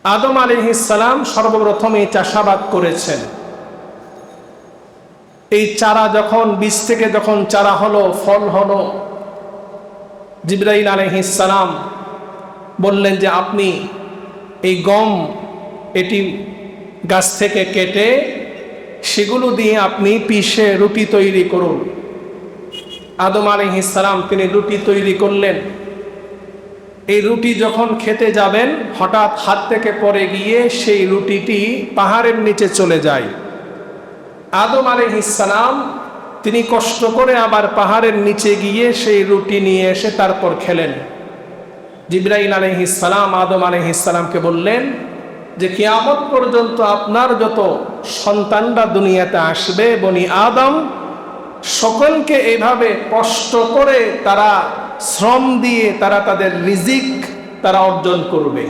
আদম আলাইহিস সালাম সর্বপ্রথম এই চাষাবাদ করেছেন। এই চারা যখন বীজ থেকে যখন চারা হলো, ফল হলো, জিবরাইল আলাইহিস সালাম বললেন যে আপনি এই গম এটি গাছ থেকে কেটে সেগুলো দিয়ে আপনি পিষে রুটি তৈরি করুন। আদম আলাইহিস সালাম তিনি রুটি তৈরি করলেন। এই রুটি যখন খেতে যাবেন, হঠাৎ হাত থেকে পড়ে গিয়ে সেই রুটিটি পাহাড়ের নিচে চলে যায়। আদম আলাইহিস সালাম তিনি কষ্ট করে আবার পাহাড়ের নিচে গিয়ে সেই রুটি নিয়ে এসে তারপর খেলেন। জিবরাইল আলাইহিস সালাম আদম আলাইহিস সালামকে বললেন যে কিয়ামত পর্যন্ত আপনার যত সন্তানরা দুনিয়াতে আসবে, বনি আদম, সকলকে এইভাবে কষ্ট করে তারা শ্রম দিয়ে তারা তাদের রিজিক তারা অর্জন করবে।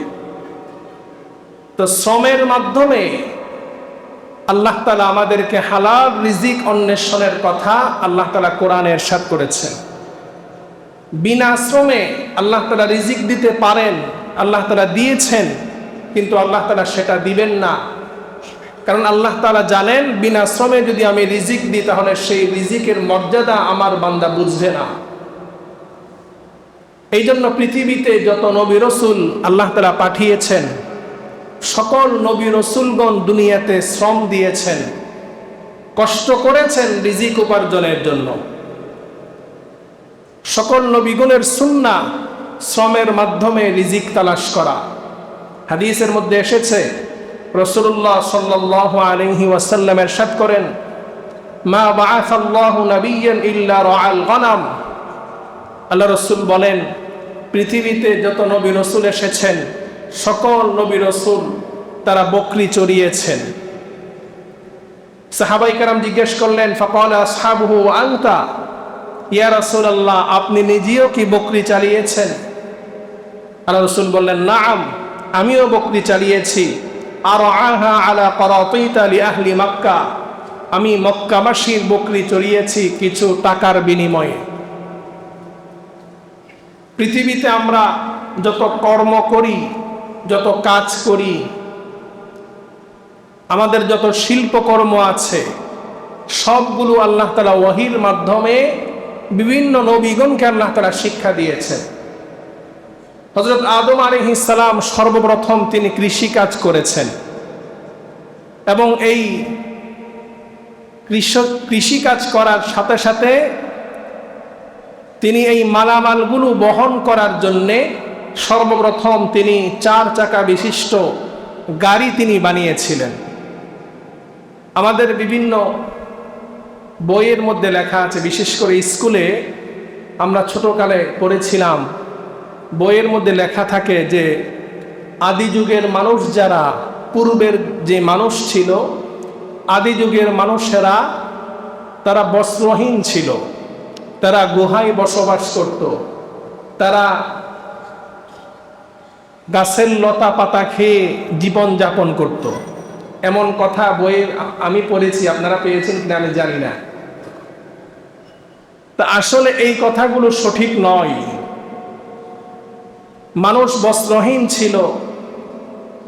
তো শ্রমের মাধ্যমে আল্লাহ তাআলা আমাদেরকে হালাল রিজিক অন্বেষণের কথা আল্লাহ তাআলা কোরআনে ইরশাদ করেছেন। বিনা শ্রমে আল্লাহ তাআলা রিজিক দিতে পারেন, আল্লাহ তাআলা দিয়েছেন, কিন্তু আল্লাহ তাআলা সেটা দিবেন না। কারণ আল্লাহ তাআলা জানেন বিনা শ্রমে যদি আমি রিজিক দিই তাহলে সেই রিজিকের মর্যাদা আমার বান্দা বুঝবে না। এই জন্য পৃথিবীতে যত নবী রসুল আল্লাহ তাআলা পাঠিয়েছেন, সকল নবী রসুলগণ দুনিয়াতে শ্রম দিয়েছেন, কষ্ট করেছেন রিজিক উপার্জনের জন্য। সকল নবীগণের সুন্নাহ শ্রমের মাধ্যমে রিজিক তালাশ করা। হাদিসের মধ্যে এসেছে রাসূলুল্লাহ সাল্লাল্লাহু আলাইহি ওয়াসাল্লাম ইরশাদ করেন, মা বাআসাল্লাহু নাবিয়্যান ইল্লা রাআল গনাম। আল্লাহ রাসূল বলেন, পৃথিবীতে যত নবী রাসূল এসেছেন সকল নবী রাসূল তারা বকরি চড়িয়েছেন। সাহাবায়ে কেরাম জিজ্ঞেস করলেন, ফাকালা আসহাবুহু আনতা ইয়া রাসূলুল্লাহ, আপনি নিজেও কি বকরি চালিয়েছেন? আল্লাহ রাসূল বললেন, নাআম, আমিও বকরি চালিয়েছি। আরআহা আলা করাতিতা লি আহলি মক্কা, আমি মক্কাবাসীর বকরি চড়িয়েছি কিছু টাকার বিনিময়ে। পৃথিবীতে আমরা যত কর্ম করি, যত কাজ করি, আমাদের যত শিল্পকর্ম আছে, সবগুলো আল্লাহ তাআলা ওহীর মাধ্যমে বিভিন্ন নবীগণকে আল্লাহ তাআলা শিক্ষা দিয়েছেন। হযরত আদম আলাইহিস সালাম সর্বপ্রথম তিনি কৃষি কাজ করেছেন এবং এই কৃষি কাজ করার সাথে সাথে তিনি এই মালামালগুলো বহন করার জন্যে সর্বপ্রথম তিনি 4 চাকা বিশিষ্ট গাড়ি তিনি বানিয়েছিলেন। আমাদের বিভিন্ন বইয়ের মধ্যে লেখা আছে, বিশেষ করে স্কুলে আমরা ছোটকালে পড়েছিলাম, বইয়ের মধ্যে লেখা থাকে যে আদি যুগের মানুষ যারা, পূর্বের যে মানুষ ছিল, আদি যুগের মানুষেরা তারা বস্ত্রহীন ছিল, তারা গুহায় বসবাস করত, তারা গাছের লতা পাতা খেয়ে জীবন যাপন করত। এমন কথা বইয়ে আমি পড়েছি, আপনারা পেয়েছেন কিনা আমি জানি না। তা আসলে এই কথাগুলো সঠিক নয়। মানুষ বস্ত্রহীন ছিল,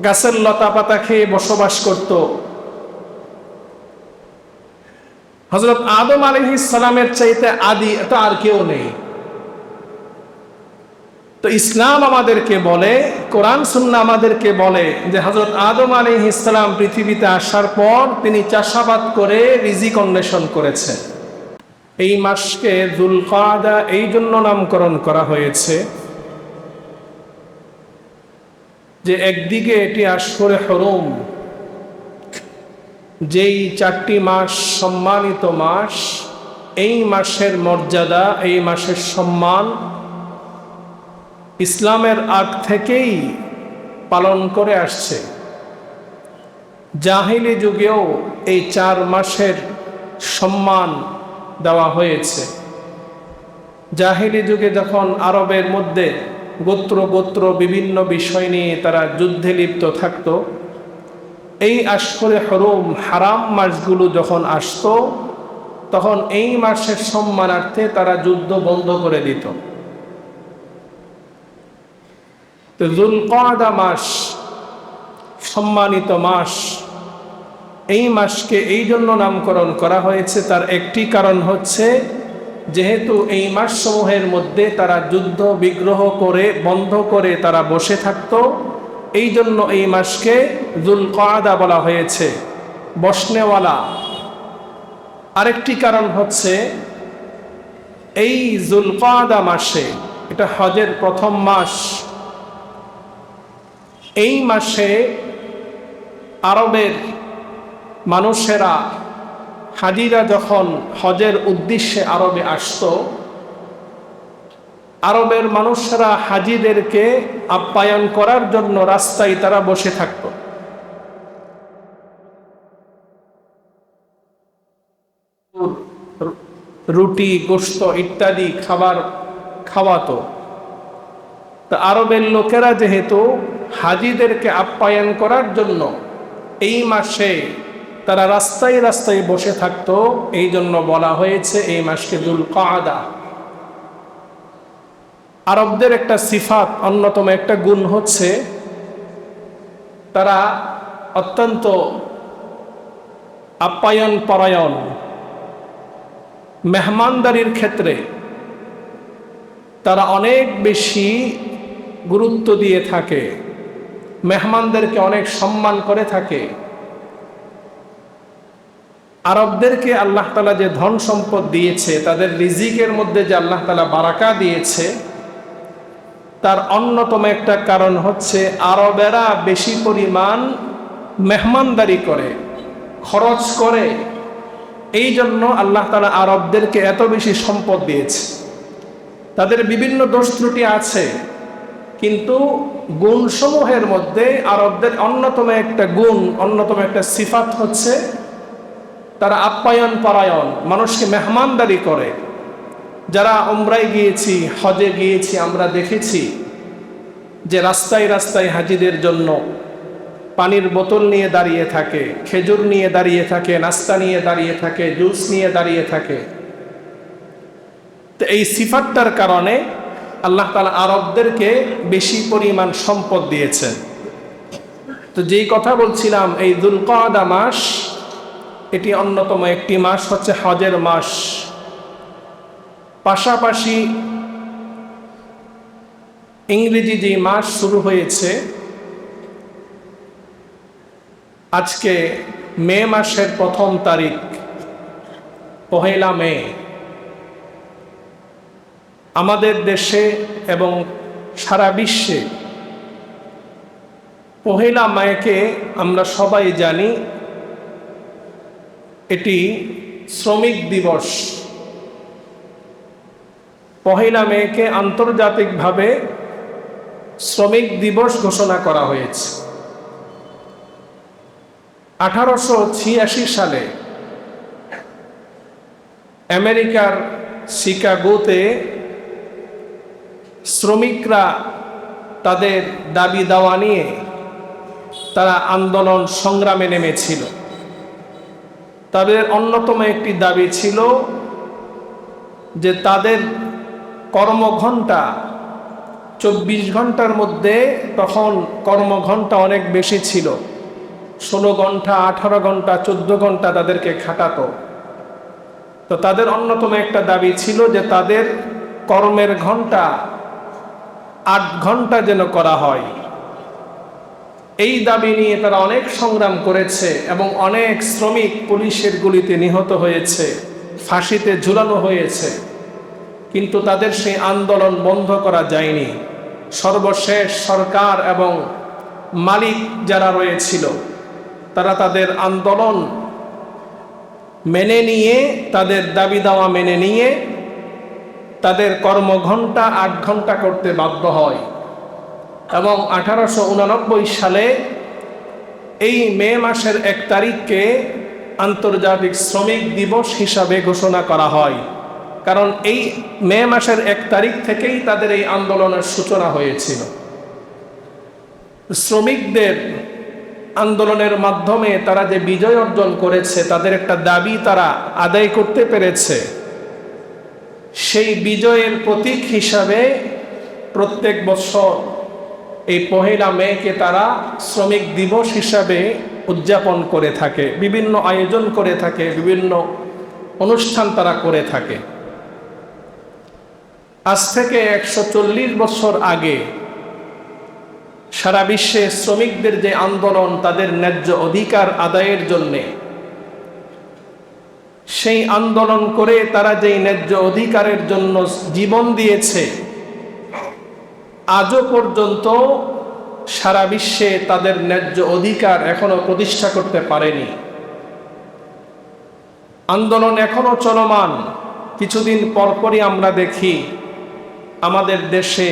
গাছের লতা পাতা খেয়ে বসবাস করত। হযরত আদম আলাইহিস সালামের চাইতে আদি তো আর কেউ নেই। তো ইসলাম আমাদেরকে বলে, কোরআন সুন্নাহ আমাদেরকে বলে যে হযরত আদম আলাইহিস সালাম পৃথিবীতে আসার পর তিনি চাষাবাদ করে রিজিক অন্বেষণ করেছেন। এই মাসকে যুলকাদা এই জন্য নামকরণ করা হয়েছে যে একদিকে এটি আশহুরে হুরুম, যেই 4টি মাস সম্মানিত মাস, এই মাসের মর্যাদা, এই মাসের সম্মান ইসলামের আগ থেকেই পালন করে আসছে। জাহিলি যুগেও এই 4 মাসের সম্মান দেওয়া হয়েছে। জাহিলি যুগে যখন আরবের মধ্যে গোত্র গোত্র বিভিন্ন বিষয় নিয়ে তারা যুদ্ধে লিপ্ত থাকত, এই আশহুরে হুরুম হারাম মাসগুলো যখন আসতো তখন এই মাসের সম্মানার্থে তারা যুদ্ধ বন্ধ করে দিত। তো যুলকাদা মাস সম্মানিত মাস। এই মাসকে এই জন্য নামকরণ করা হয়েছে, তার একটি কারণ হচ্ছে যেহেতু এই মাসসমূহের মধ্যে তারা যুদ্ধ বিগ্রহ করে বন্ধ করে তারা বসে থাকত, এই জন্য এই মাসকে যুলকাদা বলা হয়েছে, বসনেওয়ালা। আরেকটি কারণ হচ্ছে এই যুলকাদা মাসে, এটা হজের প্রথম মাস, এই মাসে আরবের মানুষেরা, হাজিরা যখন হজের উদ্দেশ্যে আরবে আসতো, আরবের মানুষরা হাজিদেরকে আপ্যায়ন করার জন্য রাস্তায় তারা বসে থাকত। রুটি, গোশত ইত্যাদি খাবার খাওয়াতো। তা আরবের লোকেরা যেহেতু হাজিদেরকে আপ্যায়ন করার জন্য এই মাসে তারা রাস্তায় রাস্তায় বসে থাকতো, এই জন্য বলা হয়েছে এই মাসকে যুলকাদা। আরবদের একটা সিফাত, অন্যতম একটা গুণ হচ্ছে তারা অত্যন্ত আপ্যায়ন পরায়ণ। মেহমানদারির ক্ষেত্রে তারা অনেক বেশি গুরুত্ব দিয়ে থাকে, মেহমানদেরকে অনেক সম্মান করে থাকে। আরবদেরকে আল্লাহ তাআলা যে ধন সম্পদ দিয়েছে, তাদের রিজিকের মধ্যে যে আল্লাহ তাআলা বারাকা দিয়েছে, তার অন্যতম একটা কারণ হচ্ছে আরবেরা বেশি পরিমাণ মেহমানদারি করে, খরচ করে। এই জন্য আল্লাহ তাআলা আরবদেরকে এত বেশি সম্পদ দিয়েছে। তাদের বিভিন্ন দোষ ত্রুটি আছে, কিন্তু গুণসমূহের মধ্যে আরবদের অন্যতম একটা গুণ, অন্যতম একটা সিফাত হচ্ছে তারা আপ্যায়ন পরায়ণ, মানুষকে মেহমানদারি করে। যারা উমরায় গিয়েছি, হজে গিয়েছি, আমরা দেখেছি যে রাস্তায় রাস্তায় হাজিদের জন্য পানির বোতল নিয়ে দাঁড়িয়ে থাকে, খেজুর নিয়ে দাঁড়িয়ে থাকে, নাস্তা নিয়ে দাঁড়িয়ে থাকে, জুস নিয়ে দাঁড়িয়ে থাকে। তো এই সিফাতটার কারণে আল্লাহ তাআলা আরবদেরকে বেশি পরিমাণ সম্পদ দিয়েছেন। তো যেই কথা বলছিলাম, এই যুলকাদা মাস, এটি অন্যতম একটি মাস, হচ্ছে হজের মাস। পাশাপাশি ইংরেজি যে মাস শুরু হয়েছে, আজকে মে মাসের প্রথম তারিখ, পহেলা মে। আমাদের দেশে এবং সারা বিশ্বে পহেলা মেকে আমরা সবাই জানি এটি শ্রমিক দিবস। পহেলা মেকে আন্তর্জাতিকভাবে শ্রমিক দিবস ঘোষণা করা হয়েছে। 1886 সালে আমেরিকার শিকাগোতে শ্রমিকরা তাদের দাবি দাওয়া নিয়ে তারা আন্দোলন সংগ্রামে নেমেছিল। তাদের অন্যতম একটি দাবি ছিল যে তাদের কর্মঘণ্টা 24 ঘন্টার মধ্যে, তখন কর্মঘণ্টা অনেক বেশি ছিল, 16 ঘন্টা, 18 ঘন্টা, 14 ঘন্টা তাদেরকে খাটাতো। তো তাদের অন্যতম একটা দাবি ছিল যে তাদের কর্মের ঘন্টা 8 ঘন্টা যেন করা হয়। এই দাবি নিয়ে তারা অনেক সংগ্রাম করেছে এবং অনেক শ্রমিক পুলিশের গুলিতে নিহত হয়েছে, ফাঁসিতে ঝুলানো হয়েছে, কিন্তু তাদের সেই আন্দোলন বন্ধ করা যায়নি। সর্বশেষ সরকার এবং মালিক যারা রয়েছিল, তারা তাদের আন্দোলন মেনে নিয়ে, তাদের দাবি দাওয়া মেনে নিয়ে তাদের কর্মঘণ্টা 8 ঘন্টা করতে বাধ্য হয়। এবং 1889 সালে এই মে মাসের 1 তারিখকে আন্তর্জাতিক শ্রমিক দিবস হিসাবে ঘোষণা করা হয়। কারণ এই মে মাসের 1 তারিখ থেকেই তাদের এই আন্দোলনের সূচনা হয়েছিল। শ্রমিকদের আন্দোলনের মাধ্যমে তারা যে বিজয় অর্জন করেছে, তাদের একটা দাবি তারা আদায় করতে পেরেছে, সেই বিজয়ের প্রতীক হিসাবে প্রত্যেক বছর এই 1 মেকে তারা শ্রমিক দিবস হিসাবে উদযাপন করে থাকে, বিভিন্ন আয়োজন করে থাকে, বিভিন্ন অনুষ্ঠান তারা করে থাকে। আজ থেকে 140 বছর আগে সারা বিশ্বে শ্রমিকদের যে আন্দোলন, তাদের ন্যায্য অধিকার আদায়ের জন্যে, সেই আন্দোলন করে তারা যেই ন্যায্য অধিকারের জন্য জীবন দিয়েছে, আজও পর্যন্ত সারা বিশ্বে তাদের ন্যায্য অধিকার এখনো প্রতিষ্ঠা করতে পারেনি। আন্দোলন এখনো চলমান। কিছুদিন পরপরই আমরা দেখি আমাদের দেশে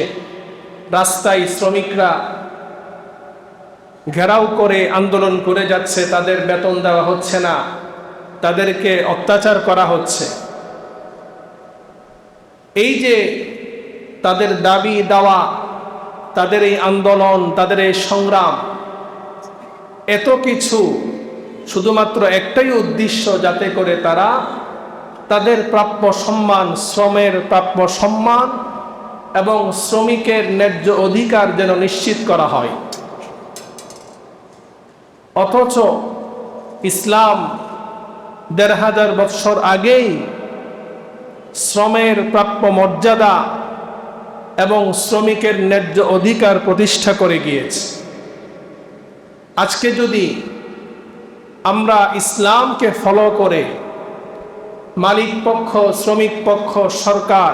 রাস্তায় শ্রমিকরা ঘেরাও করে আন্দোলন করে যাচ্ছে, তাদের বেতন দেওয়া হচ্ছে না, তাদেরকে অত্যাচার করা হচ্ছে। এই যে তাদের দাবি দাওয়া, তাদের এই আন্দোলন, তাদের এই সংগ্রাম, এত কিছু শুধুমাত্র একটাই উদ্দেশ্য, যাতে করে তারা তাদের প্রাপ্য সম্মান, শ্রমের প্রাপ্য সম্মান এবং শ্রমিকের ন্যায্য অধিকার যেন নিশ্চিত করা হয়। অথচ ইসলাম 1500 বৎসর আগেই শ্রমের প্রাপ্য মর্যাদা এবং শ্রমিকের ন্যায্য অধিকার প্রতিষ্ঠা করে গিয়েছে। আজকে যদি আমরা ইসলামকে ফলো করে মালিক পক্ষ, শ্রমিক পক্ষ, সরকার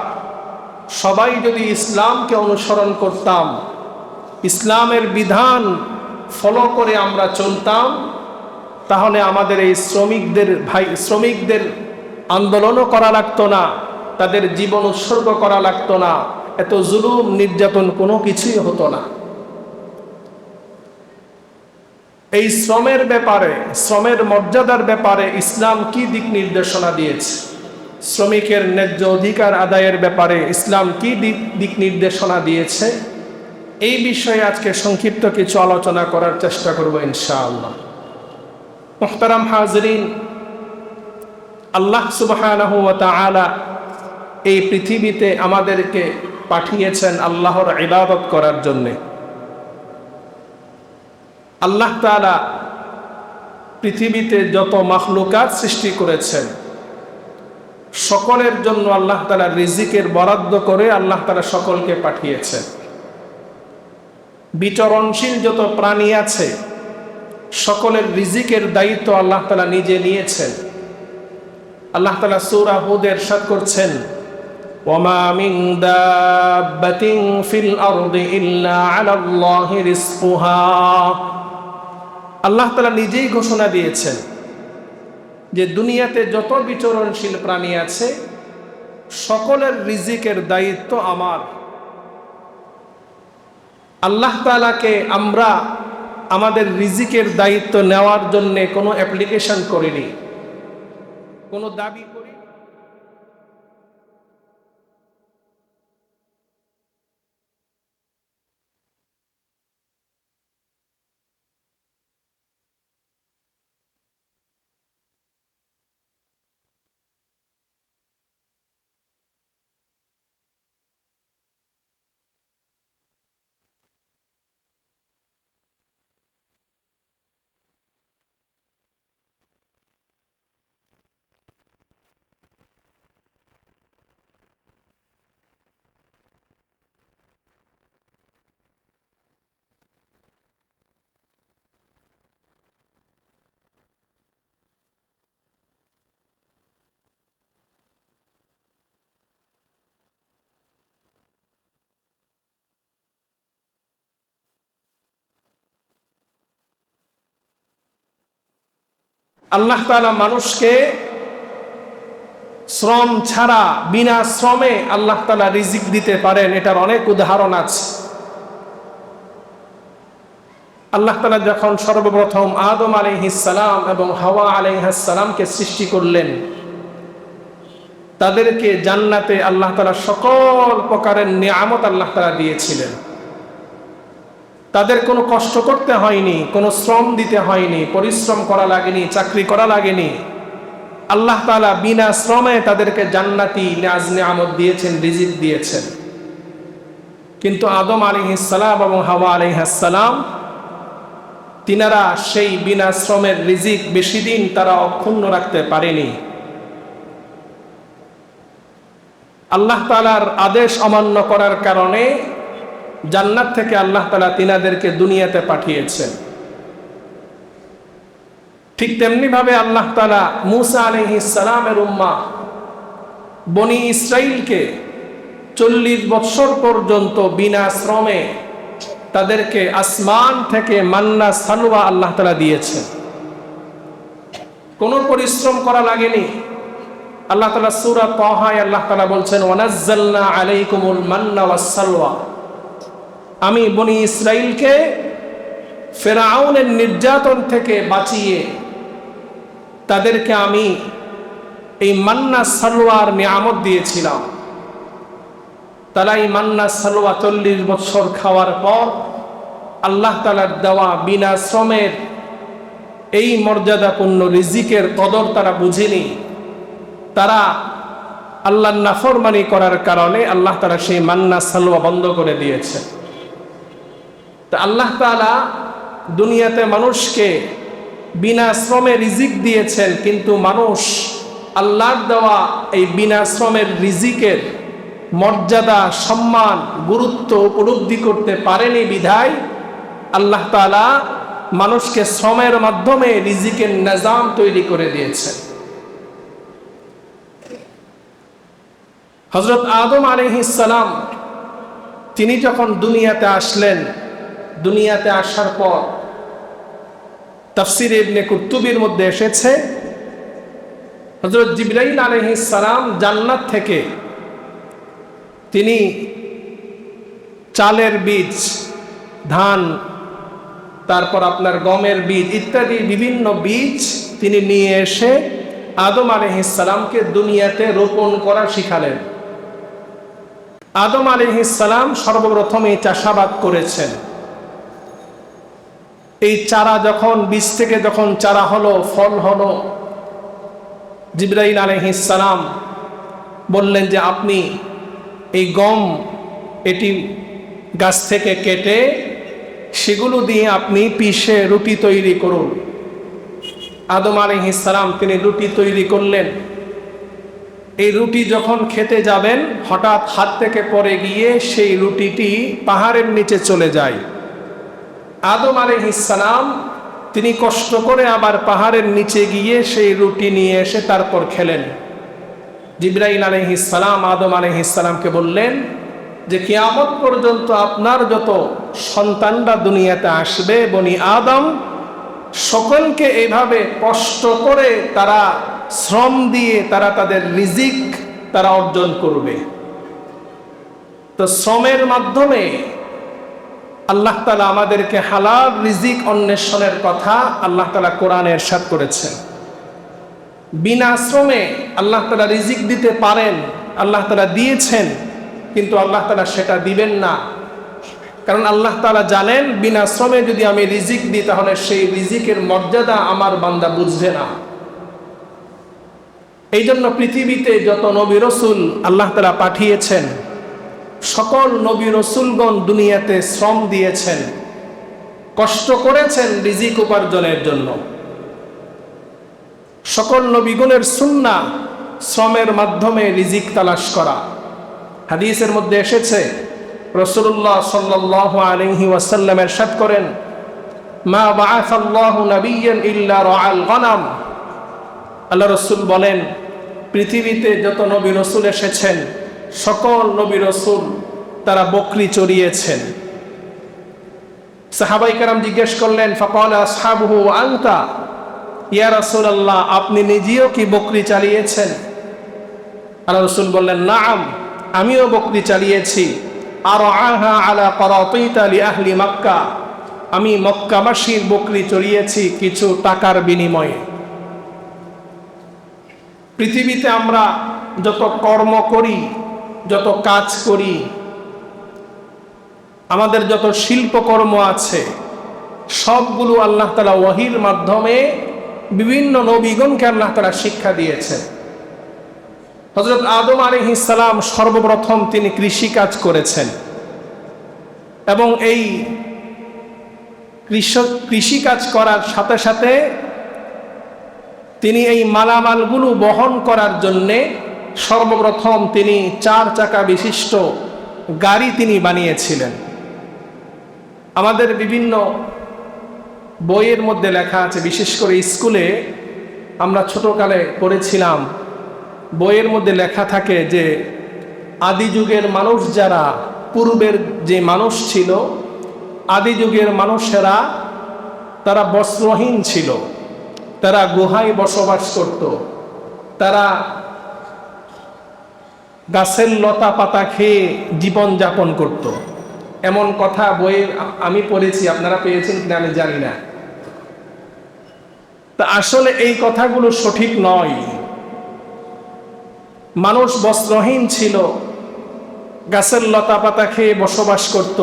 সবাই যদি ইসলামকে অনুসরণ করতাম, ইসলামের বিধান ফলো করে আমরা চলতাম, তাহলে আমাদের এই শ্রমিকদের আন্দোলনও করা লাগতো না, তাদের জীবন উৎসর্গ করা লাগতো না, এত জুলুম নির্যাতন কোনো কিছুই হতো না। এই শ্রমের ব্যাপারে, শ্রমের মর্যাদার ব্যাপারে ইসলাম কি দিক নির্দেশনা দিয়েছে, শ্রমিকের ন্যায্য অধিকার আদায়ের ব্যাপারে ইসলাম কি দিক নির্দেশনা দিয়েছে, এই বিষয়ে আজকে সংক্ষিপ্ত কিছু আলোচনা করার চেষ্টা করব ইনশাআল্লাহ। মুহতারাম হাজরিন, আল্লাহ সুবহানাহু ওয়া তাআলা এই পৃথিবীতে আমাদেরকে পাঠিয়েছেন আল্লাহর ইবাদত করার জন্যে। আল্লাহ তাআলা পৃথিবীতে যত মাখলুকাত সৃষ্টি করেছেন, সকলের জন্য আল্লাহ তাআলা রিজিকের বরাদ্দ করে আল্লাহ তাআলা সকলকে পাঠিয়েছেন। বিচরণশীল যত প্রাণী আছে, সকলের রিজিকের দায়িত্ব আল্লাহ তাআলা নিজে নিয়েছেন। আল্লাহ তাআলা সূরা হুদে ইরশাদ করছেন, ওয়ামা মিন দাব্বাতিন ফিল আরদি ইল্লা আলাল্লাহি রিজকুহা। আল্লাহ তাআলা নিজেই ঘোষণা দিয়েছেন যে দুনিয়াতে যত বিচরণশীল প্রাণী আছে, সকলের রিজিকের দায়িত্ব আমার। আল্লাহ তাআলাকে আমরা আমাদের রিজিকের দায়িত্ব নেওয়ার জন্য কোনো অ্যাপ্লিকেশন করিনি, কোনো দাবি করি। আল্লাহ তাআলা মানুষকে শ্রম ছাড়া, বিনা শ্রমে আল্লাহ তাআলা রিজিক দিতে পারেন, এটার অনেক উদাহরণ আছে। আল্লাহ তাআলা যখন সর্বপ্রথম আদম আলাইহিস সালাম এবং হাওয়া আলাইহিস সালামকে সৃষ্টি করলেন, তাদেরকে জান্নাতে আল্লাহ তাআলা সকল প্রকারের নিয়ামত আল্লাহ তাআলা দিয়েছিলেন। তাদের কোনো কষ্ট করতে হয়নি, কোনো শ্রম দিতে হয়নি, পরিশ্রম করা লাগেনি, চাকরি করা লাগেনি। আল্লাহ তাআলা বিনা শ্রমে তাদেরকে জান্নাতি নিয়ামত দিয়েছেন, রিজিক দিয়েছেন। কিন্তু আদম আলাইহিস সালাম এবং হাওয়া আলাইহিস সালাম তিনারা সেই বিনা শ্রমের রিজিক বেশি দিন তারা অক্ষুণ্ণ রাখতে পারেনি। আল্লাহ তাআলার আদেশ অমান্য করার কারণে জান্নাত থেকে আল্লাহ তাআলা তিনাদেরকে দুনিয়াতে পাঠিয়েছেন। ঠিক তেমনি ভাবে আল্লাহ তাআলা মূসা আলাইহিস সালামের উম্মাহ বনি ইসরাইলকে 40 বছর পর্যন্ত বিনা শ্রমে তাদেরকে আসমান থেকে মান্না সালওয়া আল্লাহ তাআলা দিয়েছেন। কোনো পরিশ্রম করা লাগেনি। আল্লাহ তাআলা সূরা তাহায় আল্লাহ তাআলা বলছেন, ওয়ানাজ্জালনা আলাইকুমুল মান্না ওয়াস সালওয়া, আমি বনি ইসরাইলকে ফিরআউনের নির্যাতন থেকে বাঁচিয়ে তাদেরকে আমি এই মান্না সালওয়ার নিয়ামত দিয়েছিলাম। তারা এই মান্না সালওয়া 40 বছর খাওয়ার পর আল্লাহ তাআলার দেওয়া বিনা শ্রমের এই মর্যাদাপূর্ণ রিজিকের কদর তারা বুঝেনি। তারা আল্লাহর নাফরমানি করার কারণে আল্লাহ তাআলা সেই মান্না সালওয়া বন্ধ করে দিয়েছে। তা আল্লাহ তাআলা দুনিয়াতে মানুষকে বিনা শ্রমে রিজিক দিয়েছেন, কিন্তু মানুষ আল্লাহর দেওয়া এই বিনা শ্রমের রিজিকের মর্যাদা, সম্মান, গুরুত্ব উপলব্ধি করতে পারেনি বিধায় আল্লাহ তাআলা মানুষকে শ্রমের মাধ্যমে রিজিকের নিজাম তৈরি করে দিয়েছেন। হযরত আদম আলাইহিস সালাম তিনি যখন দুনিয়াতে আসলেন, দুনিয়াতে আসার পর তাফসীর ইবনে কুতুবির মধ্যে এসেছে হযরত জিবরাইল আলাইহিস সালাম জান্নাত থেকে তিনি চালের বীজ, ধান, তারপর আপনার গমের বীজ ইত্যাদি বিভিন্ন বীজ তিনি নিয়ে এসে আদম আলাইহিস সালামকে দুনিয়াতে রোপণ করা শিখালেন। আদম আলাইহিস সালাম সর্বপ্রথম এই চাষাবাদ করেছেন। এই চারা যখন বীজ থেকে যখন চারা হলো, ফল হলো, জিবরাইল আলাইহিস সালাম বললেন যে আপনি এই গম এটি গাছ থেকে কেটে সেগুলো দিয়ে আপনি পিষে রুটি তৈরি করুন। আদম আলাইহিস সালাম তিনি রুটি তৈরি করলেন। এই রুটি যখন খেতে যাবেন হঠাৎ হাত থেকে পড়ে গিয়ে সেই রুটিটি পাহাড়ের নিচে চলে যায়। আদম আলাইহিস সালাম তিনি কষ্ট করে আবার পাহাড়ের নিচে গিয়ে সেই রুটি নিয়ে এসে তারপর খেলেন। জিবরাইল আলাইহিস সালাম আদম আলাইহিস সালামকে বললেন যে কিয়ামত পর্যন্ত আপনার যত সন্তানরা দুনিয়াতে আসবে বনি আদম, সকলকে এইভাবে কষ্ট করে তারা শ্রম দিয়ে তারা তাদের রিজিক তারা অর্জন করবে। তো শ্রমের মাধ্যমে আল্লাহ তাআলা আমাদেরকে হালাল রিজিক অন্বেষণের কথা আল্লাহ তাআলা কোরআনে ইরশাদ করেছেন। বিনা শ্রমে আল্লাহ তাআলা রিজিক দিতে পারেন, আল্লাহ তাআলা দিয়েছেন, কিন্তু আল্লাহ তাআলা সেটা দিবেন না। কারণ আল্লাহ তাআলা জানেন বিনা শ্রমে যদি আমি রিজিক দিই তাহলে সেই রিজিকের মর্যাদা আমার বান্দা বুঝবে না। এই জন্য পৃথিবীতে যত নবী রাসূল আল্লাহ তাআলা পাঠিয়েছেন, সকল নবী রাসূলগণ দুনিয়াতে শ্রম দিয়েছেন, কষ্ট করেছেন রিজিক উপার্জনের জন্য। সকল নবীগণের সুন্নাহ শ্রমের মাধ্যমে রিজিক তালাশ করা। হাদিসের মধ্যে এসেছে রাসূলুল্লাহ সাল্লাল্লাহু আলাইহি ওয়াসাল্লাম ইরশাদ করেন, মা বাআসাল্লাহু নাবিয়্যান ইল্লা রাআল গনাম। আল্লাহ রাসূল বলেন পৃথিবীতে যত নবী রাসূল এসেছেন সকল নবী রাসূল তারা বকরি চড়িয়েছেন। সাহাবায়ে কেরাম জিজ্ঞেস করলেন, ফাকালা আসহাবুহু আনতা ইয়া রাসূলুল্লাহ, আপনি নিজেও কি বকরি চালিয়েছেন? আল্লাহ রাসূল বললেন, নাআম, আমিও বকরি চালিয়েছি। আরআহা আলা করাতিতা লি আহলি মক্কা, আমি মক্কাবাসীর বকরি চড়িয়েছি কিছু টাকার বিনিময়ে। পৃথিবীতে আমরা যত কর্ম করি, যত কাজ করি, আমাদের যত শিল্পকর্ম আছে সবগুলো আল্লাহ তাআলা ওহীর মাধ্যমে বিভিন্ন নবীগণকে আল্লাহ তাআলা শিক্ষা দিয়েছেন। হযরত আদম আলাইহিস সালাম সর্বপ্রথম তিনি কৃষি কাজ করেছেন। এবং এই কৃষিকাজ করার সাথে সাথে তিনি এই মালামালগুলো বহন করার জন্যে সর্বপ্রথম তিনি 4 চাকা বিশিষ্ট গাড়ি তিনি বানিয়েছিলেন। আমাদের বিভিন্ন বইয়ের মধ্যে লেখা আছে, বিশেষ করে স্কুলে আমরা ছোটকালে পড়েছিলাম, বইয়ের মধ্যে লেখা থাকে যে আদি যুগের মানুষ যারা, পূর্বের যে মানুষ ছিল, আদি যুগের মানুষেরা তারা বস্ত্রহীন ছিল, তারা গুহায় বসবাস করত, তারা গাছের লতা পাতা খেয়ে জীবন যাপন করত। এমন কথা বইয়ে আমি পড়েছি, আপনারা পেয়েছেন কিনা আমি জানি না। তা আসলে এই কথাগুলো সঠিক নয়। মানুষ বস্ত্রহীন ছিল, গাছের লতা পাতা খেয়ে বসবাস করত।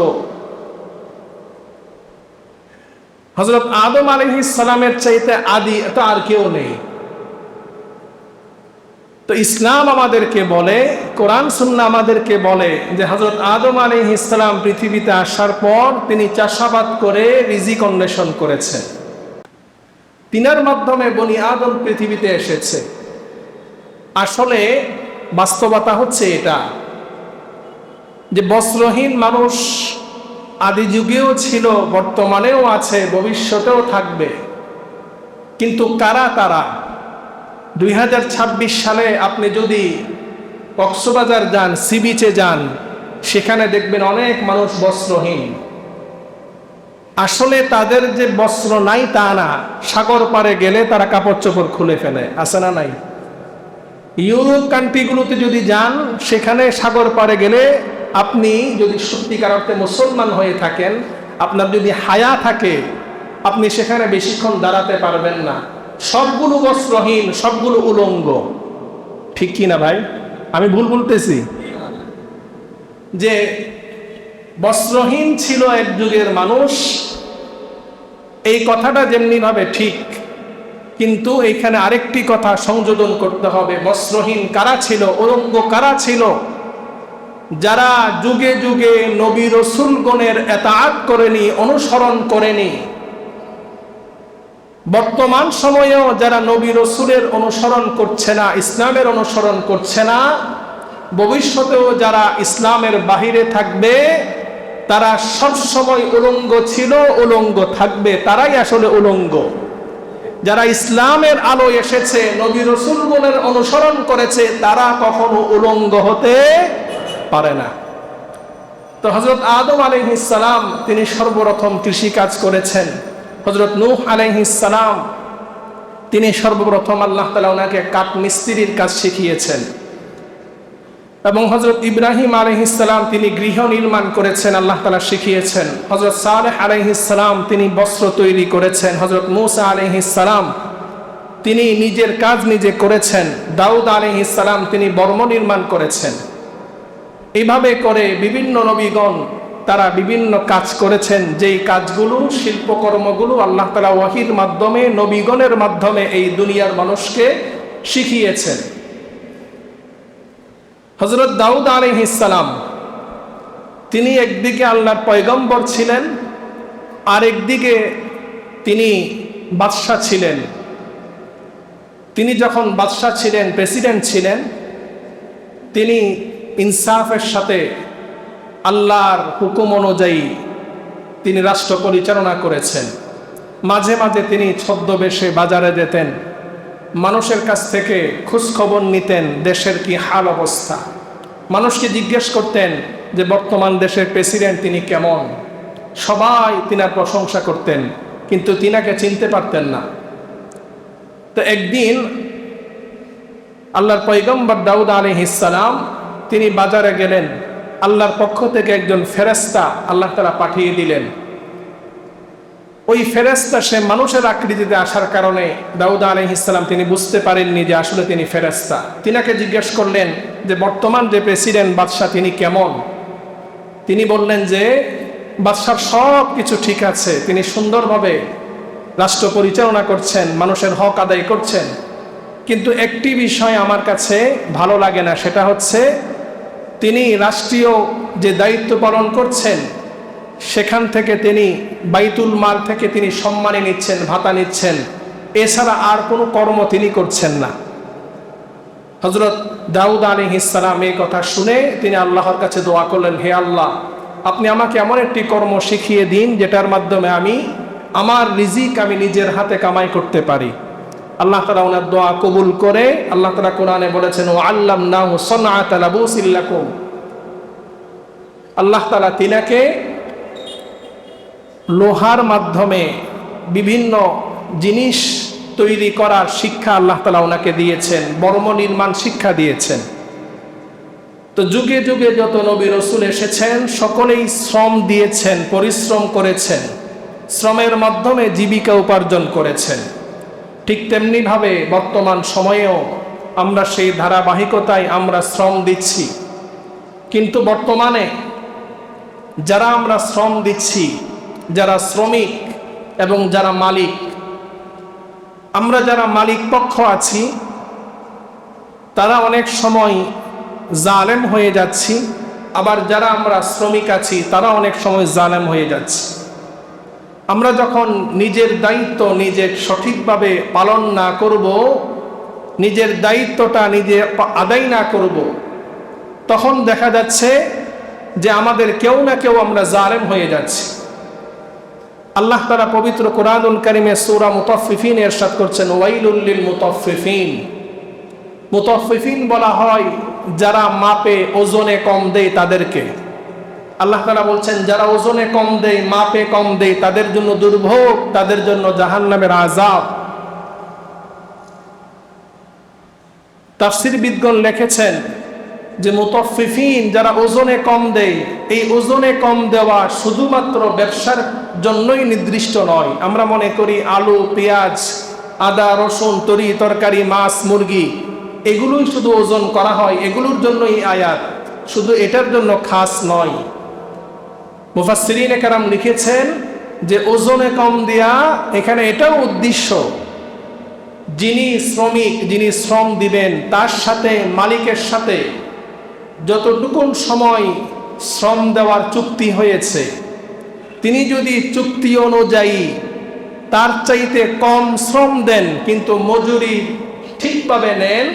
হযরত আদম আলাইহিস সালামের চাইতে আদি তো আর কেউ নেই। তো ইসলাম আমাদেরকে বলে, কোরআন সুন্নাহ আমাদেরকে বলে যে হযরত আদম আলাইহিস সালাম পৃথিবীতে আসার পর তিনি চাষাবাদ করে রিজিক অন্বেষণ করেছেন। তিনার মাধ্যমে বনি আদম পৃথিবীতে এসেছে। আসলে বাস্তবতা হচ্ছে এটা যে বস্ত্রহীন মানুষ আদি যুগেও ছিল, বর্তমানেও আছে, ভবিষ্যতেও থাকবে। কিন্তু কারা তারা? 2026 সালে আপনি যদি কক্সবাজার যান, সি বিচে যান, সেখানে দেখবেন অনেক মানুষ বস্ত্রহীন। আসলে তাদের যে বস্ত্র নাই তা না, সাগর পারে গেলে তারা কাপড় চোপড় খুলে ফেলে, আছে না নাই? ইউরোপ কান্ট্রিগুলোতে যদি যান, সেখানে সাগর পারে গেলে আপনি যদি সত্যিকার অর্থে মুসলমান হয়ে থাকেন, আপনার যদি হায়া থাকে, আপনি সেখানে বেশিক্ষণ দাঁড়াতে পারবেন না। সবগুলো বস্ত্রহীন, সবগুলো উলঙ্গ। ঠিক কি না ভাই? আমি ভুল বলতেছি? যে বস্ত্রহীন ছিল এক যুগের মানুষ, এই কথাটা যেমনি ভাবে ঠিক, কিন্তু এইখানে আরেকটি কথা সংযোজন করতে হবে। বস্ত্রহীন কারা ছিল? উলঙ্গ কারা ছিল? যারা যুগে যুগে নবী রাসূলগণের ইতাআত করেনি, অনুসরণ করেনি। বর্তমান সময়েও যারা নবী রাসূলের অনুসরণ করছে না, ইসলামের অনুসরণ করছে না, ভবিষ্যতেও যারা ইসলামের বাহিরে থাকবে, তারা সবসময় উলঙ্গ ছিল, উলঙ্গ থাকবে, তারাই আসলে উলঙ্গ। যারা ইসলামের আলো এসেছে, নবী রাসূলগণের অনুসরণ করেছে, তারা কখনো উলঙ্গ হতে পারে না। তো হযরত আদম আলাইহিস সালাম তিনি সর্বপ্রথম কৃষিকাজ করেছেন। হযরত নূহ আলাইহিস সালাম তিনি সর্বপ্রথম আল্লাহ তাআলা ওনাকে কাঠ মিস্ত্রির কাজ শিখিয়েছেন। এবং হযরত ইব্রাহিম আলাইহিস সালাম তিনি গৃহ নির্মাণ করেছেন, আল্লাহ তাআলা শিখিয়েছেন। হযরত সালেহ আলাইহিস সালাম তিনি বস্ত্র তৈরি করেছেন। হযরত মূসা আলাইহিস সালাম তিনি নিজের কাজ নিজে করেছেন। দাউদ আলাইহিস সালাম তিনি বর্ম নির্মাণ করেছেন। এইভাবে করে বিভিন্ন নবীগণ তারা বিভিন্ন কাজ করেছেন, যেই কাজগুলো, শিল্পকর্মগুলো আল্লাহ তাআলা ওয়াহির মাধ্যমে, নবীগণের মাধ্যমে এই দুনিয়ার মানুষকে শিখিয়েছেন। হযরত দাউদ আলাইহিস সালাম তিনি একদিকে আল্লাহর পয়গম্বর ছিলেন, আর একদিকে তিনি বাদশা ছিলেন। তিনি যখন বাদশা ছিলেন, প্রেসিডেন্ট ছিলেন, তিনি ইনসাফের সাথে আল্লাহর হুকুম অনুযায়ী তিনি রাষ্ট্র পরিচালনা করেছেন। মাঝে মাঝে তিনি ছদ্মবেশে বাজারে যেতেন, মানুষের কাছ থেকে খোঁজ খবর নিতেন, দেশের কি হাল অবস্থা। মানুষকে জিজ্ঞেস করতেন যে বর্তমান দেশের প্রেসিডেন্ট তিনি কেমন। সবাই তিনার প্রশংসা করতেন, কিন্তু তিনাকে চিনতে পারতেন না। তো একদিন আল্লাহর পয়গম্বর দাউদ আলাইহিস সালাম তিনি বাজারে গেলেন, আল্লাহর পক্ষ থেকে একজন ফেরেশতা আল্লাহ তাআলা পাঠিয়ে দিলেন। ওই ফেরেশতা সে মানুষের আকৃতিতে আসার কারণে দাউদ আলাইহিস সালাম তিনি বুঝতে পারেননি যে আসলে তিনি ফেরেশতা। তিনাকে জিজ্ঞেস করলেন যে বর্তমান যে প্রেসিডেন্ট বাদশা তিনি কেমন। তিনি বললেন যে বাদশার সব কিছু ঠিক আছে, তিনি সুন্দরভাবে রাষ্ট্র পরিচালনা করছেন, মানুষের হক আদায় করছেন, কিন্তু একটি বিষয় আমার কাছে ভালো লাগে না, সেটা হচ্ছে তিনি রাষ্ট্রীয় যে দায়িত্ব পালন করছেন, সেখান থেকে তিনি বাইতুল মাল থেকে তিনি সম্মানে নিচ্ছেন, ভাতা নিচ্ছেন, এছাড়া আর কোনো কর্ম তিনি করছেন না। হযরত দাউদ আলাইহিস সালাম এই কথা শুনে তিনি আল্লাহর কাছে দোয়া করলেন, হে আল্লাহ, আপনি আমাকে এমন একটি কর্ম শিখিয়ে দিন যেটার মাধ্যমে আমি আমার রিজিক আমি নিজের হাতে কামাই করতে পারি। আল্লাহ তাআলা ওনার দোয়া কবুল করে আল্লাহ তাআলা কোরআনে বলেছেন, ওয়া আল্লামনাহু সানআতা লাবুসিল লাকুম। আল্লাহ তাআলা তিনাকে লোহার মাধ্যমে বিভিন্ন জিনিস তৈরি করার শিক্ষা আল্লাহ তাআলা ওনাকে দিয়েছেন, বর্ম নির্মাণ শিক্ষা দিয়েছেন। তো যুগে যুগে যত নবী রাসূল এসেছেন সকলেই শ্রম দিয়েছেন, পরিশ্রম করেছেন, শ্রমের মাধ্যমে জীবিকা উপার্জন করেছেন। ঠিক তেমনিভাবে বর্তমান সময়েও আমরা সেই ধারাবাহিকতায় আমরা শ্রম দিচ্ছি। কিন্তু বর্তমানে যারা আমরা শ্রম দিচ্ছি, যারা শ্রমিক এবং যারা মালিক, আমরা যারা মালিক পক্ষ আছি তারা অনেক সময় জালেম হয়ে যাচ্ছি, আবার যারা আমরা শ্রমিক আছি তারা অনেক সময় জালেম হয়ে যাচ্ছি। আমরা যখন নিজের দায়িত্ব নিজে সঠিকভাবে পালন না করব, নিজের দায়িত্বটা নিজে আদায় না করব, তখন দেখা যাচ্ছে যে আমাদের কেউ না কেউ আমরা জালেম হয়ে যাচ্ছি। আল্লাহ তাআলা পবিত্র কোরআনুল কারীমে সূরা মুতাফফিফিন ইরশাদ করছেন, ওয়াইলুল লিল মুতাফফিফিন। মুতাফফিফিন বলা হয় যারা মাপে ওজনে কম দেয় তাদেরকে। আল্লাহ তাআলা বলছেন যারা ওজনে কম দেয়, মাপে কম দেয়, তাদের জন্য দুর্ভোগ, তাদের জন্য জাহান্নামের আযাব। তাফসীরবিদগণ লিখেছেন যে মুতাফফিফিন যারা ওজনে কম দেয়, এই ওজনে কম দেওয়া শুধুমাত্র ব্যবসার জন্যই নির্দিষ্ট নয়। আমরা মনে করি আলু, পেঁয়াজ, আদা, রসুন, তরি তরকারি, মাছ, মুরগি এগুলোই শুধু ওজন করা হয়, এগুলোর জন্যই আয়াত, শুধু এটার জন্য খাস নয়। মুফাসসিরিনে কেরাম লিখেছেন যে ওজনে কম দেয়া এখানে এটাও উদ্দেশ্য, যিনি শ্রমিক, যিনি শ্রম দিবেন তার সাথে মালিকের সাথে যতটুকুন সময় শ্রম দেওয়ার চুক্তি হয়েছে, তিনি যদি চুক্তি অনুযায়ী তার চাইতে কম শ্রম দেন কিন্তু মজুরি ঠিকভাবে নেন,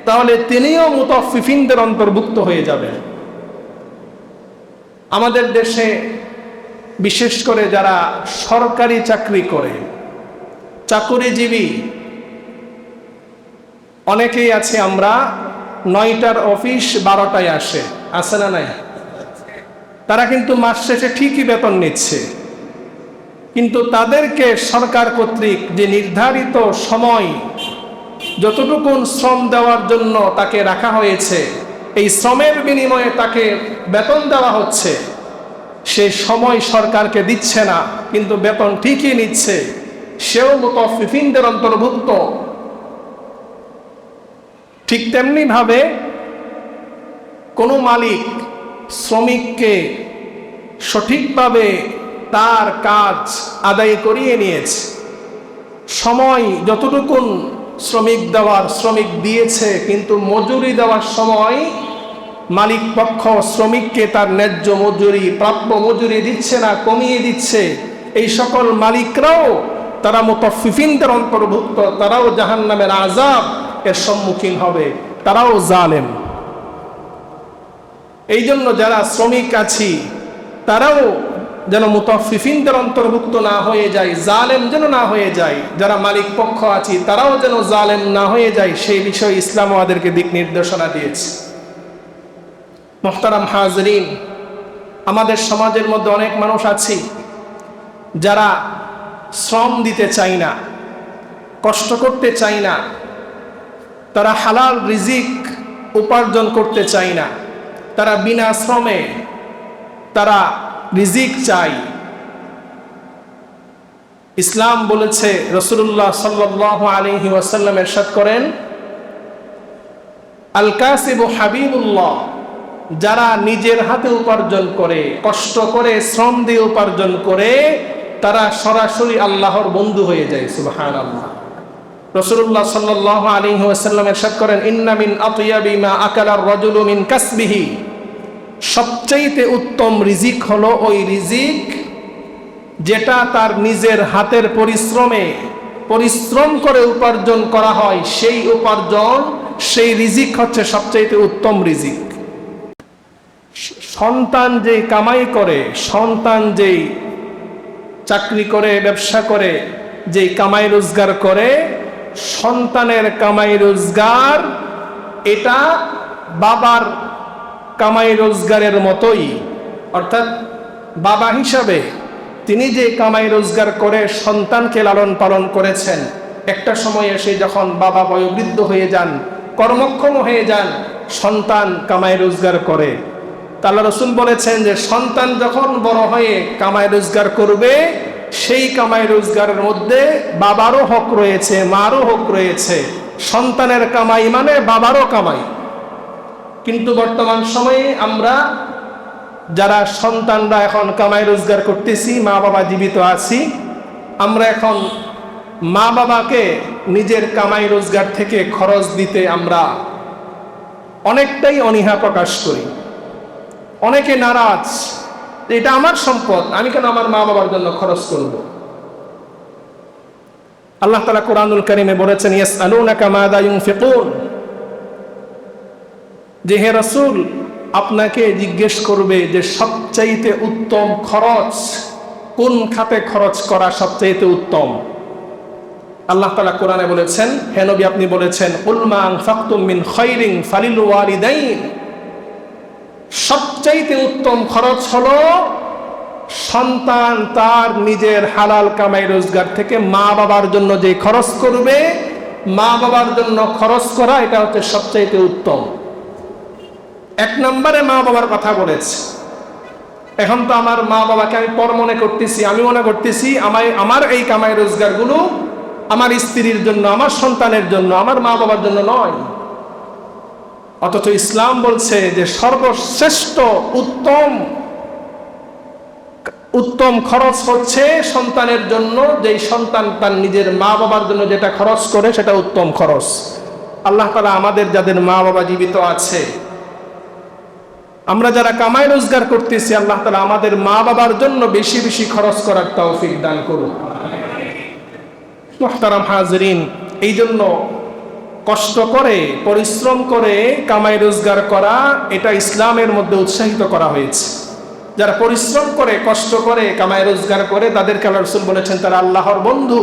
তাহলে তিনিও মুতাফফিফিনদের অন্তর্ভুক্ত হয়ে যাবেন। আমাদের দেশে বিশেষ করে যারা সরকারি চাকরি করে, চাকুরিজীবী অনেকেই আছে, আমরা 9টার অফিস 12টায় আসে না নাই? তারা কিন্তু মাস শেষে ঠিকই বেতন নিচ্ছে, কিন্তু তাদেরকে সরকার কর্তৃক যে নির্ধারিত সময় যতটুকুন শ্রম দেওয়ার জন্য তাকে রাখা হয়েছে, এই শ্রমের বিনিময়ে তাকে বেতন দেওয়া হচ্ছে, সে সময় সরকারকে দিচ্ছে না, কিন্তু বেতন ঠিকই নিচ্ছে, সেও মুতাফফিফিনদের অন্তর্ভুক্ত। ঠিক তেমনি ভাবে কোনো মালিক শ্রমিককে সঠিকভাবে তার কাজ আদায় করিয়ে নিয়েছে, সময় যতটুকুন শ্রমিক দেওয়ার শ্রমিক দিয়েছে, কিন্তু মজুরি দেওয়ার সময় মালিক পক্ষ শ্রমিককে তার ন্যায্য মজুরি, প্রাপ্য মজুরি দিচ্ছে না, কমিয়ে দিচ্ছে, এই সকল মালিকরাও তারা মুতাফফিফিনদের অন্তর্ভুক্ত, তারাও জাহান্নামের আযাব এর সম্মুখীন হবে, তারাও জালেম। এই জন্য যারা শ্রমিক আছি তারাও যেন মুতাফফিফিনদের অন্তর্ভুক্ত না হয়ে যায়, জালেম যেন না হয়ে যায়। যারা মালিক পক্ষ আছি তারাও যেন জালেম না হয়ে যায়, সেই বিষয়ে ইসলাম আমাদেরকে দিক নির্দেশনা দিয়েছে। মুহতারাম হাজরিন, আমাদের সমাজের মধ্যে অনেক মানুষ আছি যারা শ্রম দিতে চায় না, কষ্ট করতে চায় না, তারা হালাল রিজিক উপার্জন করতে চায় না, তারা বিনা শ্রমে তারা রিজিক চাই। ইসলাম বলেছে, রাসূলুল্লাহ সাল্লাল্লাহু আলাইহি ওয়াসাল্লাম ইরশাদ করেন, আল কাসিবু হাবিবুল্লাহ, যারা নিজের হাতে উপার্জন করে, কষ্ট করে, শ্রম দিয়ে উপার্জন করে, তারা সরাসরি আল্লাহর বন্ধু হয়ে যায়। সুবহানাল্লাহ। রাসূলুল্লাহ সাল্লাল্লাহু আলাইহি ওয়াসাল্লাম ইরশাদ করেন, ইন্না মিন আতয়াবি মা আকালা আর-রাজুলু মিন কাসবিহি সবচাইতে উত্তম রিজিক হলো ওই রিজিক যেটা তার নিজের হাতের পরিশ্রম করে উপার্জন করা হয়। সেই উপার্জন, সেই রিজিক হচ্ছে সবচাইতে উত্তম রিজিক। সন্তান যেই কামাই করে, সন্তান যেই চাকরি করে, ব্যবসা করে, যেই কামাই রোজগার করে, সন্তানের কামাই রোজগার এটা বাবার কামাই রোজগারের মতোই। অর্থাৎ বাবা হিসাবে তিনি যে কামাই রোজগার করে সন্তানকে লালন পালন করেছেন, একটা সময় এসে যখন বাবা বয়োবৃদ্ধ হয়ে যান, কর্মক্ষম হয়ে যান, সন্তান কামাই রোজগার করে। আল্লাহ রাসূল বলেছেন যে সন্তান যখন বড় হয়ে কামাই রোজগার করবে, সেই কামাই রোজগারের মধ্যে বাবারও হক রয়েছে, মারও হক রয়েছে। সন্তানের কামাই মানে বাবারও কামাই। কিন্তু বর্তমান সময়ে আমরা যারা সন্তানরা এখন কামাই রোজগার করতেছি, মা বাবা জীবিত আছি, আমরা এখন মা বাবাকে নিজের কামাই রোজগার থেকে খরচ দিতে আমরা অনেকটাই অনীহা প্রকাশ করি। অনেকে নারাজ, এটা আমার সম্পদ, আমি কেন আমার মা বাবার জন্য খরচ করব। আল্লাহ তাআলা কোরআনুল কারীমে বলেছেন, ইয়াসআলুনাকা মাযা ইউনফিকুন, যে হে রাসূল আপনাকে জিজ্ঞেস করবে যে সবচাইতে উত্তম খরচ কোন খাতে খরচ করা সবচাইতে উত্তম। আল্লাহ তাআলা কোরআনে বলেছেন, হে নবী আপনি বলেছেন, কুল মা আনফাকতুম মিন খায়রিন ফালিল ওয়ালিদাইন, সবচাইতে উত্তম খরচ হলো সন্তান তার নিজের হালাল কামাই রোজগার থেকে মা বাবার জন্য যে খরচ করবে, মা বাবার জন্য খরচ করা এটা হচ্ছে সবচাইতে উত্তম। এক নম্বরে মা বাবার কথা বলেছে। এখন তো আমার মা বাবাকে আমি পর মনে করতেছি, আমি মনে করতেছি আমার এই কামাই রোজগারগুলো আমার স্ত্রীর জন্য, আমার সন্তানের জন্য, আমার মা বাবার জন্য নয়। অথচ ইসলাম বলছে যে সর্বশ্রেষ্ঠ উত্তম খরচ হচ্ছে সন্তানের জন্য, যেই সন্তান তার নিজের মা বাবার জন্য যেটা খরচ করে সেটা উত্তম খরচ। আল্লাহ তাআলা আমাদের যাদের মা বাবা জীবিত আছে, আমরা যারা কামাই রোজগার করতেছি, আল্লাহ তাআলা আমাদের মা বাবার জন্য বেশি বেশি খরচ করার তৌফিক দান করুন। মুহতারাম হাজিরিন, এই জন্য কষ্ট করে পরিশ্রম করে কামাই রোজগার করা এটা ইসলামের মধ্যে উৎসাহিত করা হয়েছে। যারা পরিশ্রম করে কষ্ট করে কামাই রোজগার করে তাদেরকে আল্লাহ রাসূল বলেছেন তারা আল্লাহর বন্ধু।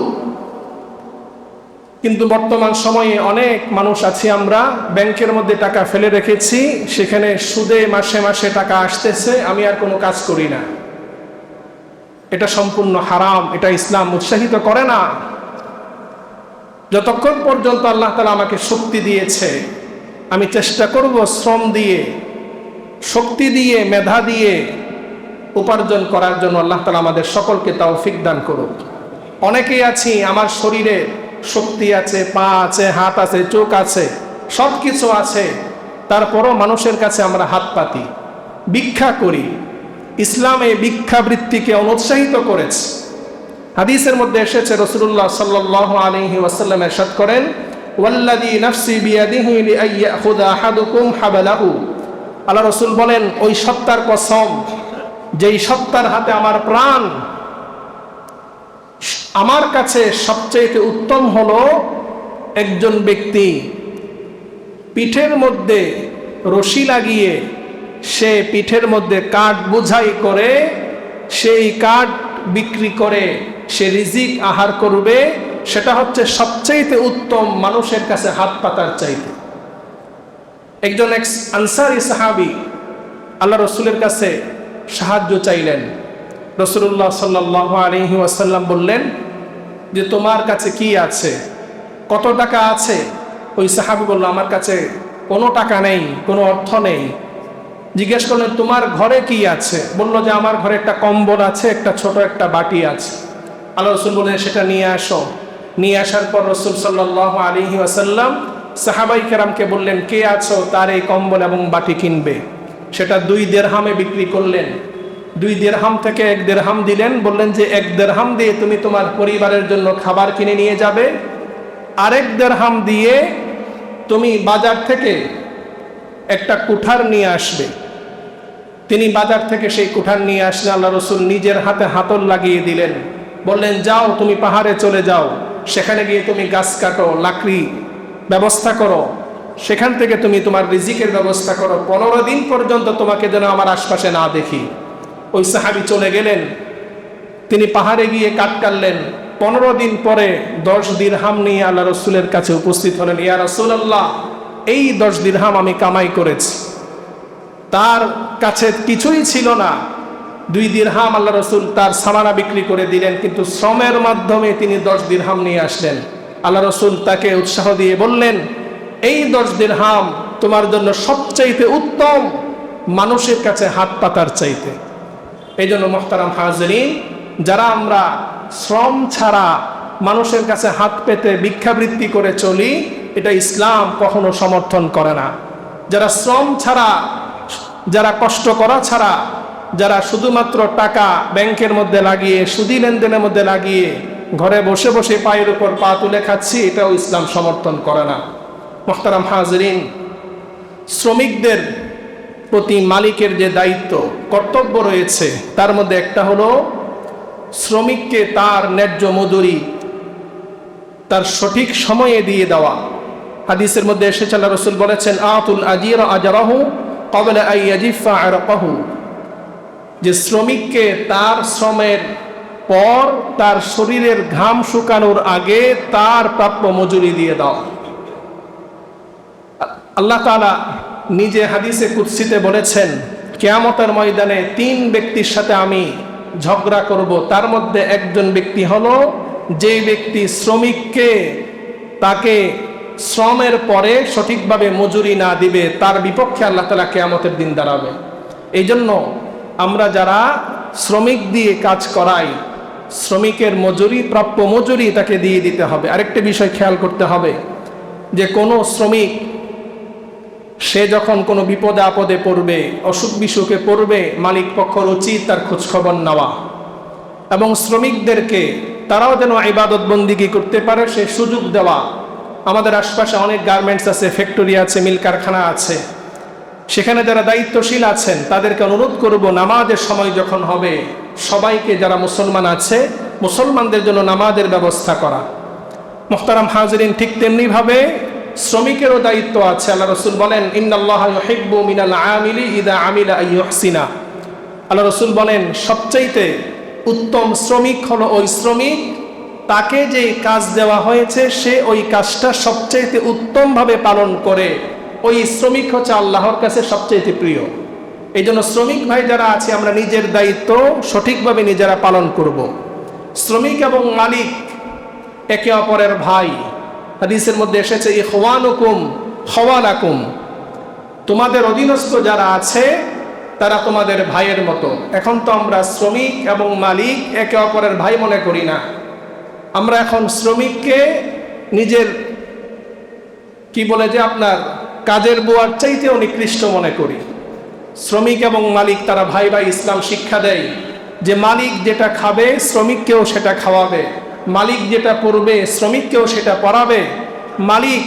কিন্তু বর্তমান সময়ে অনেক মানুষ আছি, আমরা ব্যাংকের মধ্যে টাকা ফেলে রেখেছি, সেখানে সুদে মাসে মাসে টাকা আসতেছে, আমি আর কোনো কাজ করি না। এটা সম্পূর্ণ হারাম, এটা ইসলাম উৎসাহিত করে না। যতক্ষণ পর্যন্ত আল্লাহ তাআলা আমাকে শক্তি দিয়েছে, আমি চেষ্টা করব শ্রম দিয়ে, শক্তি দিয়ে, মেধা দিয়ে উপার্জন করার জন্য। আল্লাহ তাআলা আমাদের সকলকে তৌফিক দান করুক। অনেকেই আছি আমার শরীরে শক্তি আছে, পা আছে, হাত আছে, চোখ আছে, সব কিছু আছে, তারপরও মানুষের কাছে আমরা হাত পাতি, ভিক্ষা করি। ইসলাম এই ভিক্ষাবৃত্তিকে অনুৎসাহিত করেছে। হাদিসের মধ্যে এসেছে, রাসূলুল্লাহ সাল্লাল্লাহু আলাইহি ওয়াসাল্লাম ইরশাদ করেন, ওয়াল্লাযী নাফসি বিয়াদিহি লিআইয়াখুযা আহাদুকুম হাবালাহু, আল্লাহ রাসূল বলেন, ওই সত্তার কসম যেই সত্তার হাতে আমার প্রাণ, আমার কাছে সবচেয়ে উত্তম হলো একজন ব্যক্তি পিঠের মধ্যে রশি লাগিয়ে সে পিঠের মধ্যে কাঠ বোঝাই করে সেই কাঠ বিক্রি করে সে রিজিক আহার করবে। সেটা হচ্ছে সবচেয়ে উত্তম মানুষের কাছে হাত পাতার চাইতে। একজন আনসারী সাহাবী আল্লাহ রসুলের কাছে সাহায্য চাইলেন। রাসূলুল্লাহ সাল্লাল্লাহু আলাইহি ওয়াসাল্লাম বললেন যে তোমার কাছে কি আছে, কত টাকা আছে? ওই সাহাবী বলল, আমার কাছে কোনো টাকা নেই, কোনো অর্থ নেই। জিজ্ঞেস করলেন, তোমার ঘরে কি আছে? বলল যে আমার ঘরে একটা কম্বল আছে, একটা ছোট একটা বাটি আছে। আল্লাহ রসুল বললেন, সেটা নিয়ে আসো। নিয়ে আসার পর রাসূল সাল্লাল্লাহু আলাইহি ওয়াসাল্লাম সাহাবাই কেরামকে বললেন, কে আছো তার এই কম্বল এবং বাটি কিনবে। সেটা 2 দিরহামে বিক্রি করলেন। 2 দিরহাম থেকে 1 দিরহাম দিলেন, বললেন যে 1 দিরহাম দিয়ে তুমি তোমার পরিবারের জন্য খাবার কিনে নিয়ে যাবে, আরেক দিরহাম দিয়ে তুমি বাজার থেকে একটা কুঠার নিয়ে আসবে। তিনি বাজার থেকে সেই কুঠার নিয়ে আসলেন। আল্লাহ রসুল নিজের হাতে হাতল লাগিয়ে দিলেন, বললেন, যাও তুমি পাহাড়ে চলে যাও, সেখানে গিয়ে তুমি গাছ কাটো, লাকড়ি ব্যবস্থা করো, সেখান থেকে তুমি তোমার রিজিকের ব্যবস্থা করো, 15 দিন পর্যন্ত তোমাকে যেন আমার আশপাশে না দেখি। ওই সাহাবী চলে গেলেন, তিনি পাহাড়ে গিয়ে কাঠ কাটলেন। 15 দিন পরে 10 দিরহাম নিয়ে আল্লাহ রসুলের কাছে উপস্থিত হলেন। ইয়া রাসূলুল্লাহ, এই 10 দিরহাম আমি কামাই করেছি। তার কাছে কিছুই ছিল না, 2 দিরহাম আল্লাহ রসুল তার সামানা বিক্রি করে দিলেন, কিন্তু শ্রমের মাধ্যমে তিনি 10 দিরহাম নিয়ে আসলেন। আল্লাহ রসুল তাকে উৎসাহ দিয়ে বললেন, এই 10 দিরহাম তোমার জন্য সবচাইতে উত্তম মানুষের কাছে হাত পাতার চাইতে। এই জন্য মুহতারাম হাজিরিন, যারা আমরা শ্রম ছাড়া মানুষের কাছে হাত পেতে ভিক্ষাবৃত্তি করে চলি, এটা ইসলাম কখনো সমর্থন করে না। যারা শ্রম ছাড়া, যারা কষ্ট করা ছাড়া, যারা শুধুমাত্র টাকা ব্যাংকের মধ্যে লাগিয়ে, সুদী লেনদেনের মধ্যে লাগিয়ে ঘরে বসে বসে পায়ের উপর পা তুলে খাচ্ছি, এটাও ইসলাম সমর্থন করে না। মুহতারাম হাজিরিন, শ্রমিকদের প্রতি মালিকের যে দায়িত্ব কর্তব্য রয়েছে, তার মধ্যে একটা হলো শ্রমিককে তার ন্যায্য মজুরি তার সঠিক সময়ে দিয়ে দেওয়া। হাদিসের মধ্যে এসেছে, আল্লাহ রাসূল বলেছেন, আতুল আজিরা আজরাহু ক্বাবলা আন ইয়াজিফা আরকাহু, যে শ্রমিককে তার শ্রমের পর তার শরীরের ঘাম শুকানোর আগে তার প্রাপ্য মজুরি দিয়ে দাও। আল্লাহ তাআলা নিজে হাদিসে কুদসিতে বলেছেন, কিয়ামতের ময়দানে 3 ব্যক্তির সাথে আমি ঝগড়া করব, তার মধ্যে একজন ব্যক্তি হলো যে ব্যক্তি শ্রমিককে তাকে শ্রমের পরে সঠিকভাবে মজুরি না দিবে, তার বিপক্ষে আল্লাহ তাআলা কিয়ামতের দিন দাঁড়াবে। এই জন্য আমরা যারা শ্রমিক দিয়ে কাজ করাই, শ্রমিকের মজুরি, প্রাপ্য মজুরি তাকে দিয়ে দিতে হবে। আরেকটা বিষয় খেয়াল করতে হবে যে কোনো শ্রমিক সে যখন কোনো বিপদে আপদে পড়বে, অসুখ বিসুখে পড়বে, মালিক পক্ষের উচিত তার খোঁজখবর নেওয়া এবং শ্রমিকদেরকে তারাও যেন ইবাদত বন্দিগি করতে পারে সে সুযোগ দেওয়া। আমাদের আশপাশে অনেক গার্মেন্টস আছে, ফ্যাক্টরি আছে, মিল কারখানা আছে, সেখানে যারা দায়িত্বশীল আছেন তাদেরকে অনুরোধ করব, নামাজের সময় যখন হবে সবাইকে, যারা মুসলমান আছে, মুসলমানদের জন্য নামাজের ব্যবস্থা করা। মুহতারাম হাজিরিন, ঠিক তেমনিভাবে শ্রমিকেরও দায়িত্ব আছে। আল্লাহ রসুল বলেন, ইন্নাল্লাহা ইউহিব্বু মিনাল আমিলি ইযা আমিলা আন ইউহসিনা। আল্লাহ রসুল বলেন, সবচাইতে উত্তম শ্রমিক হলো ওই শ্রমিক, তাকে যে কাজ দেওয়া হয়েছে সে ওই কাজটা সবচাইতে উত্তমভাবে পালন করে। ওই শ্রমিক হচ্ছে আল্লাহর কাছে সবচাইতে প্রিয়। এই জন্য শ্রমিক ভাই যারা আছে, আমরা নিজের দায়িত্ব সঠিকভাবে নিজেরা পালন করব। শ্রমিক এবং মালিক একে অপরের ভাই। হাদিসের মধ্যে এসেছে, ইখওয়ানুকুম খাওয়ালাকুম, তোমাদের অধীনস্থ যারা আছে তারা তোমাদের ভাইয়ের মতো। এখন তো আমরা শ্রমিক এবং মালিক একে অপরের ভাই মনে করি না। আমরা এখন শ্রমিককে নিজের কি বলে যে আপনার কাজের বুয়ার চাইতেও নিকৃষ্ট মনে করি। শ্রমিক এবং মালিক তারা ভাই ভাই। ইসলাম শিক্ষা দেয় যে মালিক যেটা খাবে শ্রমিককেও সেটা খাওয়াবে, মালিক যেটা পড়বে শ্রমিককেও সেটা পড়াবে, মালিক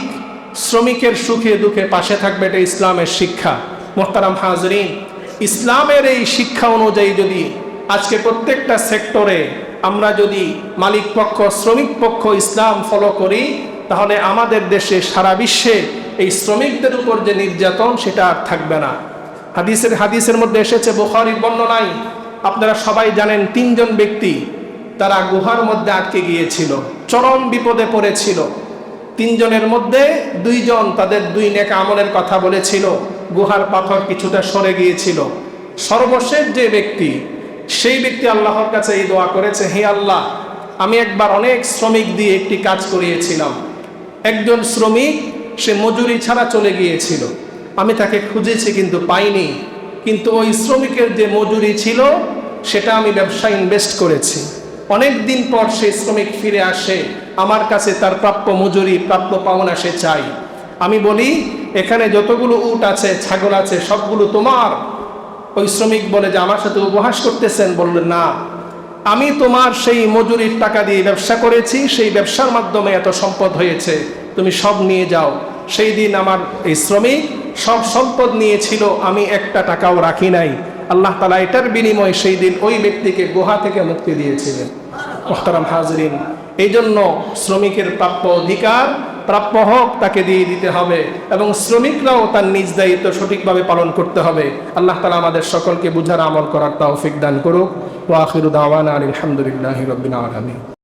শ্রমিকের সুখে দুঃখে পাশে থাকবে। এটা ইসলামের শিক্ষা। মুহতারাম হাজিরিন, ইসলামের এই শিক্ষা অনুযায়ী যদি আজকে প্রত্যেকটা সেক্টরে আমরা যদি মালিক পক্ষ শ্রমিক পক্ষ ইসলাম ফলো করি, তাহলে আমাদের দেশে সারা বিশ্বে এই শ্রমিকদের উপর যে নির্যাতন সেটা আর থাকবে না। হাদিসের মধ্যে এসেছে, বুখারীর বর্ণনায়, আপনারা সবাই জানেন, 3 জন ব্যক্তি তারা গুহার মধ্যে আটকে গিয়েছিল, চরম বিপদে পড়েছিল। 3 জনের মধ্যে 2 জন তাদের 2 নেক আমলের কথা বলেছিল, গুহার পাথর কিছুটা সরে গিয়েছিল। সর্বশেষ যে ব্যক্তি, সেই ব্যক্তি আল্লাহর কাছে এই দোয়া করেছে, হে আল্লাহ, আমি একবার অনেক শ্রমিক দিয়ে একটি কাজ করিয়েছিলাম। একজন শ্রমিক সে মজুরি ছাড়া চলে গিয়েছিল, আমি তাকে খুঁজেছি কিন্তু পাইনি, কিন্তু ওই শ্রমিকের যে মজুরি ছিল সেটা আমি ব্যবসায় ইনভেস্ট করেছি। অনেক দিন পর সেই শ্রমিক ফিরে আসে, আমার কাছে তার প্রাপ্য মজুরি, প্রাপ্য পাওনা সে চাই। আমি বলি, এখানে যতগুলো উট আছে, ছাগল আছে, সবগুলো তোমার? ওই শ্রমিক বলে যে আমার সাথে উপহাস করতেছেন। বললেন, না, আমি তোমার সেই মজুরির টাকা দিয়ে ব্যবসা করেছি, সেই ব্যবসার মাধ্যমে এত সম্পদ হয়েছে, তুমি সব নিয়ে যাও। সেই দিন আমার এই শ্রমিক সব সম্পদ নিয়েছিল, আমি একটা টাকাও রাখি নাই। আল্লাহ তাআলা এটার বিনিময়ে সেই দিন ওই ব্যক্তিকে গুহা থেকে মুক্তি দিয়েছিলেন। মুহতারাম হাজরিন, এই জন্য শ্রমিকের প্রাপ্য অধিকার প্রাপ্য হক তাকে দিয়ে দিতে হবে এবং শ্রমিকরাও তার নিজ দায়িত্ব সঠিকভাবে পালন করতে হবে। আল্লাহ তাআলা আমাদের সকলকে বুঝার আমল করার তৌফিক দান করুক। ওয়া আখিরু দাওয়ানা আলহামদুলিল্লাহি রাব্বিল আলামিন।